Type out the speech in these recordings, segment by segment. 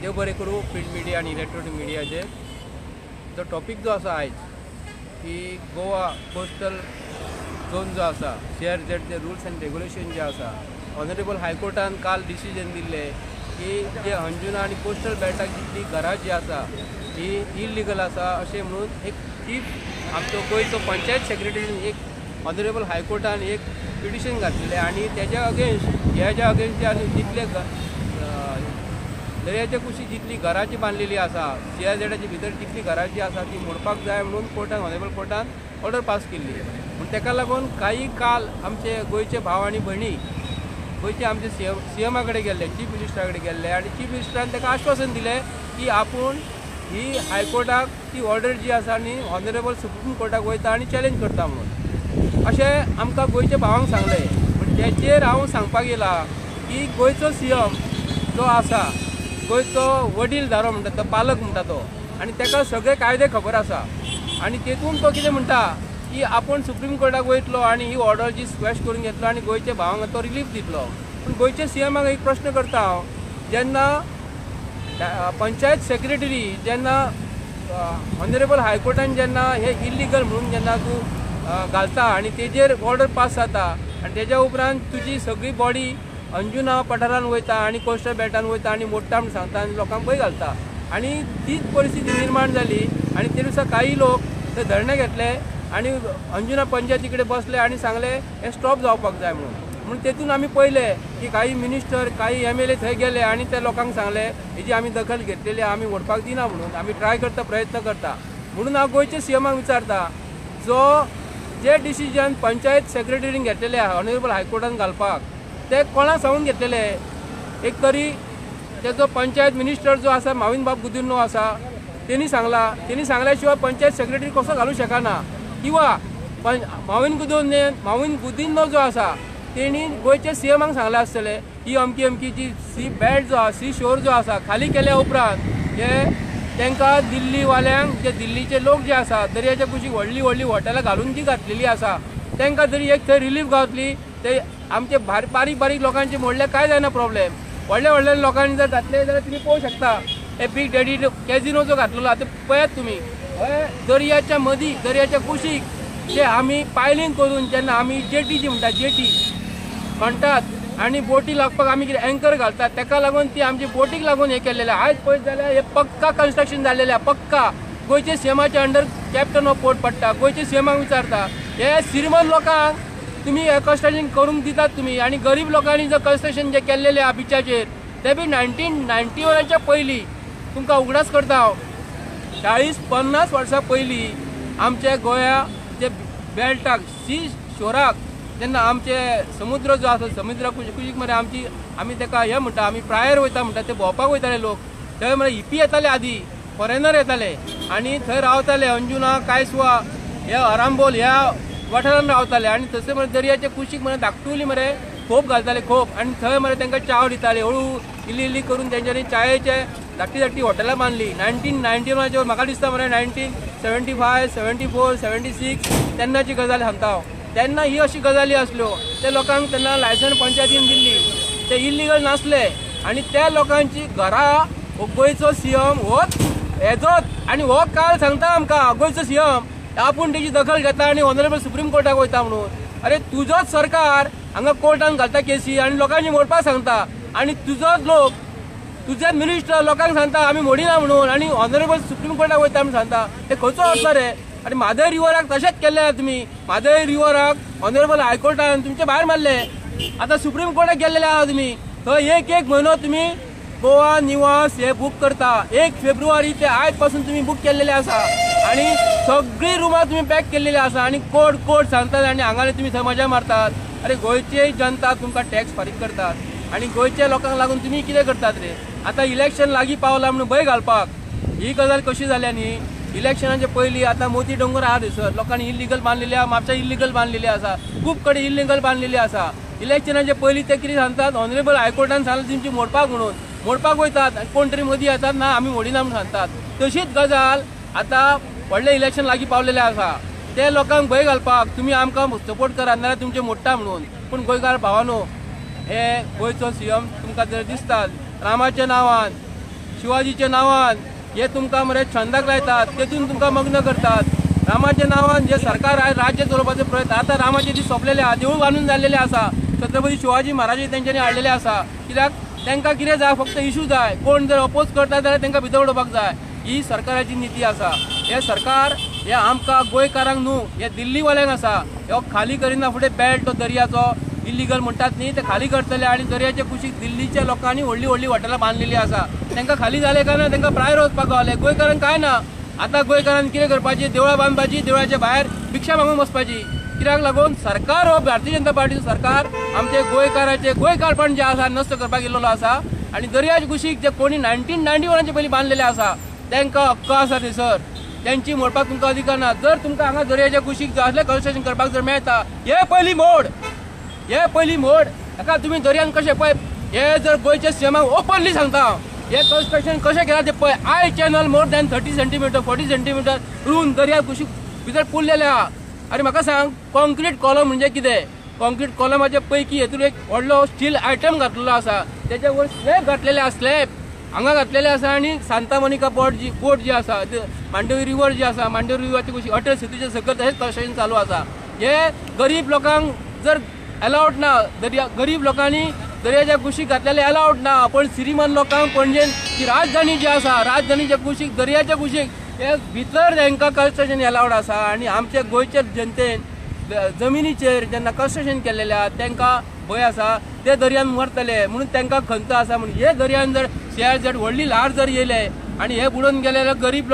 देव बरें करूं print media आनी इलेक्ट्रॉनिक मिडियाचेर जो टॉपिक जो आसा आयज की गोवा कोस्टल झोन जो आसा CRZ जे रूल्स एंड रेग्युलेशन जे आसा ऑनरेबल हायकोर्टान काल डिसिजन दिल्ले की जे अंजुना आनी कोस्टल बेल्टाक जितली घरां जी आसा ही इलिगल आसा अशें म्हणून एक चीफ आमचो गोंयचो पंचायत सेक्रेटरीन एक ऑनरेबल हायकोर्टान एक पिटिशन घातलेलें आनी तेज्या अगेन्स्ट ह्याच्या अगेन्स्ट जे आनी जितले दर्याच्या कुशीक जितली घरांची बांदलेली आसा CRZच्या भितर जितली घरांची आसा ती मोडपाक जाय म्हणून कोर्टान ऑनरेबल कोर्टान ऑर्डर पास केल्ली पूण तेका लागून काही काल आमचे गोंयचे भाव आनी भयणी गोंयचे आमचे CM कडेन गेल्ले चीफ मिनिस्टरा कडेन गेल्ले आनी चीफ मिनिस्टरान तेका आश्वासन दिलें की आपूण ही हायकोर्टाक ती ऑर्डर जी आसा न्ही ऑनरेबल सुप्रीम कोर्टाक वयता आनी चॅलेंज करता म्हणून अशें आमकां गोंयच्या भावांक सांगलें पूण तेचेर हांव सांगपाक येयला की गोंयचो CM जो आसा गोंयचो वडील धारो म्हणटा तो पालक म्हणटा तो आनी तेका सगळे कायदे खबर आसा आनी तेतून तो कितें म्हणटा की आपूण सुप्रीम कोर्टाक वयतलो आनी ही ऑर्डर जी स्क्वॅश करून घेतलो आनी गोंयच्या भावांक तो रिलीफ दितलो पूण गोंयच्या CMाक एक प्रश्न करता हांव जेन्ना पंचायत सेक्रेटरी जेन्ना ऑनरेबल हायकोर्टान जेन्ना हे इलिगल म्हणून जेन्ना तूं घालता आनी तेजेर ऑर्डर पास जाता आनी तेज्या उपरांत तुजी सगळी बॉडी अंजुना पठारान वयता आनी कोस्टल बेल्टान वयता आनी मोडटा म्हण सांगता आनी लोकांक भंय घालता आनी तीच परिस्थिती निर्माण जाली आनी ते दिसा काही लोक ते धरणे घेतले आनी अंजुना पंचायती कडेन बसले आनी सांगले हे स्टॉप जावपाक जाय म्हणून तेतून आमी पळयले की काही मिनिस्टर काही MLA थंय गेले आनी त्या लोकांक सांगले हेजी आमी दखल घेतलेली आमी मोडपाक दिना म्हणून आमी ट्राय करता प्रयत्न करता म्हणून हांव गोंयच्या CMाक विचारता जे डिसिजन पंचायत सेक्रेटरीन घेतलेले ऑनरेबल हायकोर्टान घालपाक ते कोणा सांगून घेतलेले एक तरी तेजो पंचायत मिनिस्टर जो आसा माविन बाब गुदिन्हो आसा तेणी सांगल्या शिवाय पंचायत सेक्रेटरी कसो घालूं शकना किंवा माविन गुदिन्हो जो आसा तेणी गोंयच्या CMाक सांगलें आसतलें ही अमकी जी सी बेल्ट जो आसा सी शोर जो आसा खाली केल्या उपरांत हे तांकां दिल्ली वाल्यांक जे दिल्लीचे लोक जे आसा दर्याच्या कुशीक व्हडली हॉटेलां घालून जी घातलेली आसा तांकां जरी एक थंय रिलीफ गावतली ते आमचे बारीक लोकांचे मोडले काय जायना प्रॉब्लेम व्हडल्या लोकांनी जर घातले जाल्यार तुमी पळोवंक शकता हे बीग डॅडी कॅझिनो जो घातलेलो आहा ते पळयात तुमी दर्याच्या मदीं दर्याच्या कुशीक जे आमी पायलींग करून जेन्ना आमी जेटी जी म्हणटा जेटी म्हणटात आनी बोटी लागपाक आमी कितें एंकर घालतात तेका लागून ती आमची बोटीक लागून हे केल्लेलें आयज पळयत जाल्यार हे पक्का कन्स्ट्रक्शन जाल्लेलें पक्का गोंयच्या CMाच्या अंडर कॅप्टन ऑफ पोर्ट पडटा गोंयच्या CMाक विचारता हे श्रीमंत लोकांक तुम्ही कन्स्ट्रक्शन करूंक दितात तुम्ही आणि गरीब लोकांनी जर कन्स्ट्रक्शन जे केल्लेले आहा बिचाचेर ते बी 1991च्या पयलीं तुमकां उगडास करता हांव 40-50 वर्सां पयलीं आमच्या गोंया जे बेल्टाक सी शोराक जेन्ना आमचे समुद्र जो आसा समुद्रा कुशीक मरे आमी तेका हे म्हणटा आमी प्रायर वयता म्हणटा ते भोंवपाक वयताले लोक थंय मरे हिपी येताले आदी फॉरेनर येताले आनी थंय रावताले अंजुना कांयसुवा हे अरांबोल ह्या वाठारान रावताले आनी तशें मरे दर्याच्या कुशीक मरे धाकटुली मरे खोप घालताले खोप आनी थंय मरे तांकां चाव दिताले हळू इल्ली करून तेंच्यांनी चायेचे धाकटी हॉटेलां बांदली 1991 म्हाका दिसता मरे 1975, 74, 76 तेन्नाची गजाल सांगता हांव तेन्ना ही अशी गजाली आसल्यो ते लोकांक तेन्ना लायसन पंचायतीन दिल्ली ते इलिगल नासले आनी त्या लोकांची घरां गोंयचो CM होच येजोच आनी हो काल सांगता आमकां गोंयचो CM आपूण तेजी दखल घेता आनी ऑनरेबल सुप्रीम कोर्टाक वयता म्हणून अरे तुजोच सरकार हांगा कोर्टान घालता केसी आनी लोकांची मोडपाक सांगता आनी तुजोच लोक तुजे मिनिस्टर लोकांक सांगता आमी मोडिना म्हणून आनी ऑनरेबल सुप्रीम कोर्टाक वयता म्हणून सांगता हे खंयचो अर्थ रे आनी म्हादय रिवराक तशेंच केल्ले तुमी म्हादय रिवराक ऑनरेबल हायकोर्टान तुमचे भायर मारले आतां सुप्रीम कोर्टाक गेल्लेले आहा तुमी थंय एक म्हयनो तुमी गोवा निवास हे बूक करता 1 फेब्रुवारी ते आयज पासून तुम्ही बूक केलेले आसा आणि सगळी रुमां तुम्ही पॅक केलेली आसा आणि कोर्ट सांगतात आणि हांगाले तुम्ही थंय मजा मारतात अरे गोंयची जनता तुमकां टॅक्स फारीक करतात आणि गोंयच्या लोकांक लागून तुम्ही कितें करतात रे आता इलेक्शन लागीं पावला म्हणून भंय घालपाक ही गजाल कशी जाल्या न्ही इलेक्शनाचे पयलीं आतां मोती डोंगर आहा थंयसर लोकांनी इल्लीगल बांदलेली आहा म्हापसा इल्लीगल बांदलेली आसा खूब कडेन इल्लीगल बांदलेली आसा इलेक्शनाचे पयलीं ते कितें सांगतात ऑनरेबल हायकोर्टान सांगलें तुमची मोडपाक म्हणून मोडपाक वयतात कोण तरी मदीं येतात ना आमी मोडिना म्हणून सांगतात तशीच गजाल आतां व्हडलें इलेक्शन लागीं पावलेलें आसा ते लोकांक भंय घालपाक तुमी आमकां सपोर्ट करात नाल्यार तुमचे मोडटा म्हणून पूण गोंयकार भावानो हे गोंयचो CM तुमकां जर दिसतात रामाच्या नांवान शिवाजीच्या नावान हे तुमकां मरे छंदाक लायतात, तेतून तुमकां मग्न करतात. रामाच्या नावान जे सरकार आहे राज्य चलोवपाचो प्रयत्न, आता रामाचे दीस सोंपलेले आहा, देवूळ बांदून जाल्लेले आसा, छत्रपती शिवाजी महाराज तेंच्यांनी हाडलेले आसा. कित्याक तांकां कितें जाय, फक्त इशू जाय. कोण जर अपोज करता जाल्यार तांकां भितर उडोवपाक जाय. ही सरकाराची नीती आसा. हे सरकार हे आमकां गोंयकारांक न्हू, हे दिल्लीवाल्यांक आसा. हो खाली करिना फुडें बेल्ट तो दर्याचो इल्लीगल म्हणटात न्ही, ते खाली करतले आनी दर्याच्या कुशीक दिल्लीच्या लोकांनी व्हडली व्हडली हॉटेलां बांदलेली आसा. तांकां खाली जाले काय ना, तांकां भायर वचपाक गावले. गोंयकारांक काय ना. आतां गोंयकारांनी कितें करपाची, देवळां बांदपाची, देवळाच्या भायर भिक्षा मागूंक वचपाची. कित्याक लागून सरकार हो भारतीय जनता पार्टीचो सरकार आमचे गोंयकाराचे गोंयकारपण जे आसा नष्ट करपाक येयल्लो आसा. आनी दर्याच्या कुशीक जे कोणी 1991 पयलीं बांदलेले आसा तांकां हक्क आसा थंयसर, त्यांची मोडपाक तुमकां अधिकार ना. जर तुमकां हांगा दर्याच्या कुशीक जाय असलें कन्स्ट्रक्शन करपाक जर मेळटा, हे पयलीं मोड, हे पयलीं मोड. हाका तुमी दर्यान कशें पळय, हे जर गोंयच्या सीएमाक ओपनली सांगता हे कन्स्ट्रक्शन कशें केलां ते पळय. I channel more than 30 centimetre 40 centimetre रुंद दर्या कुशीक भितर पुरलेले आहा. अरे म्हाका सांग, कॉन्क्रीट कॉलम म्हणजे कितें? कॉन्क्रीट कॉलमाच्या पैकी हेतून एक व्हडलो स्टील आयटम घातलेलो आसा, त्याच्या वयर स्लॅब घातलेले आसा, स्लॅब हांगा घातलेले आसा. आनी सांता मोनिका पोर्ट जी आसा, मांडवी रिवर जी आसा, मांडवी रिवरची कुशीक अटल सेतूच्या सकयल तशेंच कन्स्ट्रक्शन चालू आसा. हे गरीब लोकांक जर अलाउड ना, गरीब लोकांनी दर्याच्या कुशीक घातलेले अलाउड ना. पण श्रीमंत लोकांक पणजेन जी राजधानी जी आसा, राजधानीच्या कुशीक दर्याच्या कुशीक हे भितर तांकां कन्स्ट्रक्शन अलाउड आसा. आनी आमच्या गोंयच्या जनतेन जमिनीचेर जेन्ना कन्स्ट्रक्शन केल्लेले आहा तांकां भंय आसा ते दर्यान मरतले म्हणून तांकां खंत आसा. म्हणून हे दर्यान जर शेअर जर व्हडली ल्हार जर येयले आनी हे बुडोवन गेले जाल्यार गरीब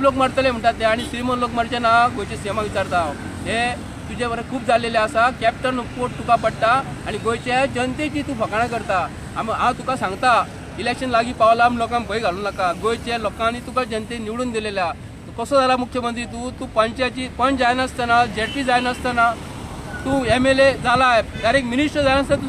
लोक मरतले म्हणटात ते. आनी श्रीमंत लोक मरचे ना, गोंयच्या सीएमाक विचारता हांव. हे तुजे बरें खूब जाल्लेले आसा. कॅप्टन पोट तुका पडटा आनी गोंयच्या जनतेची तूं फकाणां करता. हांव तुका सांगता, इलेक्शन लागीं पावलां आमी लोकांक भंय घालूं नाका. गोंयच्या लोकांनी तुका जनतेन निवडून दिलेल्या. कसो जाला मुख्यमंत्री तूं पंच जायनासतना, जेडपी जायनासतना तूं MLA जाला, डायरेक्ट मिनिस्टर जायनासतना तूं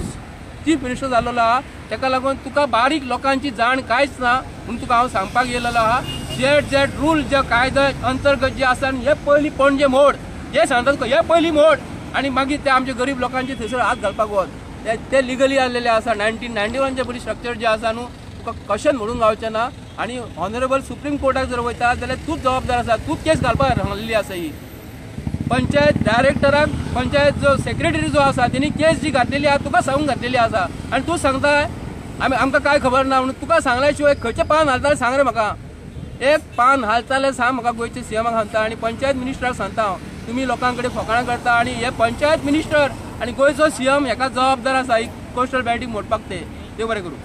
चीफ मिनिस्टर जाल्लो आहा. ताका लागून तुका बारीक लोकांची जाण कांयच ना म्हणून तुका हांव सांगपाक येयलेलो आहा. Z रूल जे कायद्या अंतर्गत जे आसा हे पयलीं पणजे मोड, हे सांगता तुका हे पयलीं मोड आनी मागीर ते आमच्या गरीब लोकांचे थंयसर हात घालपाक वच. ते लिगली आसलेले आसा. 1991 पयलीं स्ट्रक्चर जे आसा न्हू, तुका कशें म्हणून गावचें ना. आनी ऑनरेबल सुप्रीम कोर्टाक जर वयता जाल्यार तूंच जबाबदार आसा. तूंच केस घालपाक सांगलेली आसा. ही पंचायत डायरेक्टराक, पंचायत जो सेक्रेटरी जो आसा तेणी केस जी घातलेली आहा तुका सांगून घातलेली आसा. आनी तूं सांगता आमकां काय खबर ना म्हणून. तुका सांगल्या शिवाय खंयचें पान हालता सांग रे म्हाका. एक पान हालता जाल्यार सांग म्हाका. गोंयच्या सीएमाक सांगता आनी पंचायत मिनिस्टराक सांगता हांव, तुमी लोकां कडेन फकाणां करता आनी हे पंचायत मिनिस्टर आनी गोंयचो सीएम हेका जबाबदार आसा ही कोस्टल बेल्टीक मोडपाक. ते देव बरें करूं.